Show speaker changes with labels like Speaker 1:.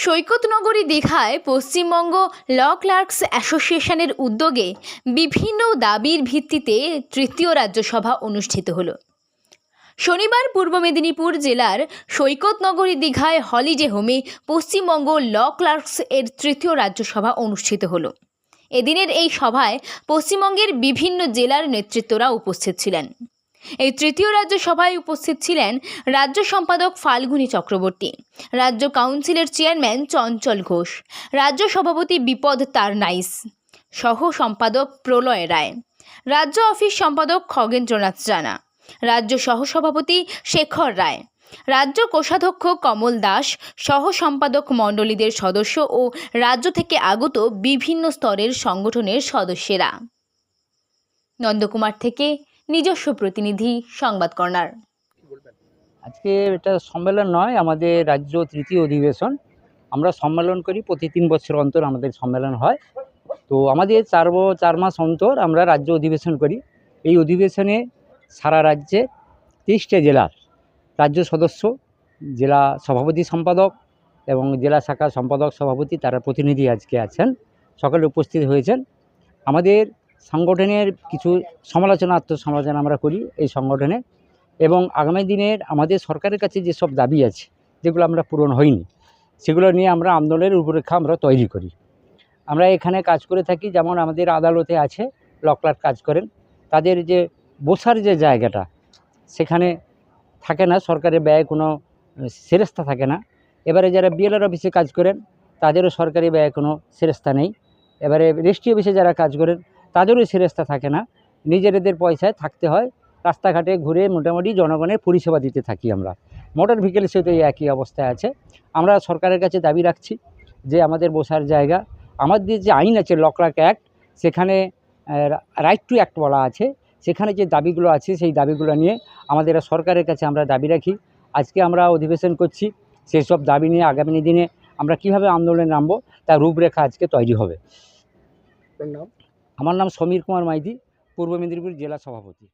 Speaker 1: সৈকতনগরী দীঘায় পশ্চিমবঙ্গ ল ক্লার্কস অ্যাসোসিয়েশনের উদ্যোগে বিভিন্ন দাবির ভিত্তিতে তৃতীয় রাজ্যসভা অনুষ্ঠিত হলো। শনিবার পূর্ব মেদিনীপুর জেলার সৈকতনগরী দীঘায় হলিডে হোমে পশ্চিমবঙ্গ ল ক্লার্কস এর তৃতীয় রাজ্যসভা অনুষ্ঠিত হলো। এদিনের এই সভায় পশ্চিমবঙ্গের বিভিন্ন জেলার নেতৃত্বরা উপস্থিত ছিলেন। এই তৃতীয় রাজ্যসভায় উপস্থিত ছিলেন রাজ্য সম্পাদক ফাল্গুনী চক্রবর্তী, রাজ্য কাউন্সিলের চেয়ারম্যান চঞ্চল ঘোষ, রাজ্য সভাপতি বিপদ তারনাইস, সহ সম্পাদক প্রলয় রায়, রাজ্য অফিস সম্পাদক খগেন্দ্রনাথ জানা, রাজ্য সহসভাপতি শেখর রায়, রাজ্য কোষাধ্যক্ষ কমল দাস, সহ সম্পাদক মণ্ডলীদের সদস্য ও রাজ্য থেকে আগত বিভিন্ন স্তরের সংগঠনের সদস্যরা। নন্দকুমার থেকে নিজস্ব প্রতিনিধি সংবাদ কর্নার।
Speaker 2: আজকে এটা সম্মেলন নয়, আমাদের রাজ্য তৃতীয় অধিবেশন। আমরা সম্মেলন করি প্রতি 3 বছর অন্তর আমাদের সম্মেলন হয়। তো আমাদের 4 মাস অন্তর আমরা রাজ্য অধিবেশন করি। এই অধিবেশনে সারা রাজ্যে 23টা জেলার রাজ্য সদস্য, জেলা সভাপতি সম্পাদক এবং জেলা শাখা সম্পাদক সভাপতি তারা প্রতিনিধি আজকে আছেন, সকলে উপস্থিত হয়েছেন। আমাদের সংগঠনের কিছু আত্মসমালোচনা আমরা করি এই সংগঠনে, এবং আগামী দিনের আমাদের সরকারের কাছে যেসব দাবি আছে যেগুলো আমরা পূরণ হয়নি সেগুলো নিয়ে আমরা আন্দোলনের রূপরেখা আমরা তৈরি করি। আমরা এখানে কাজ করে থাকি, যেমন আমাদের আদালতে আছে ল ক্লার্ক কাজ করেন, তাদের যে বসার যে জায়গাটা সেখানে থাকে না, সরকারের ব্যয়ে কোনো সেরেস্তা থাকে না। এবারে যারা বিএলআর অফিসে কাজ করেন তাদেরও সরকারি ব্যয়ে কোনো সেরেস্তা নেই। এবারে রেজিস্ট্রি অফিসে যারা কাজ করেন তাদেরও সেরেস্তা থাকে না, নিজেদের পয়সায় থাকতে হয়, রাস্তাঘাটে ঘুরে মোটামুটি জনগণের পরিষেবা দিতে থাকি আমরা। মোটর ভেহিকেলের সাথে এই একই অবস্থায় আছে। আমরা সরকারের কাছে দাবি রাখছি যে আমাদের বসার জায়গা, আমাদের যে আইন আছে ল ক্লার্ক অ্যাক্ট, সেখানে রাইট টু অ্যাক্ট বলা আছে, সেখানে যে দাবিগুলো আছে সেই দাবিগুলো নিয়ে আমাদের সরকারের কাছে আমরা দাবি রাখি। আজকে আমরা অধিবেশন করছি, সেই সব দাবি নিয়ে আগামী দিনে আমরা কীভাবে আন্দোলনে নামবো তার রূপরেখা আজকে তৈরি হবে। আমার নাম সমীর কুমার মাইতি, পূর্ব মেদিনীপুর জেলা সভাপতি।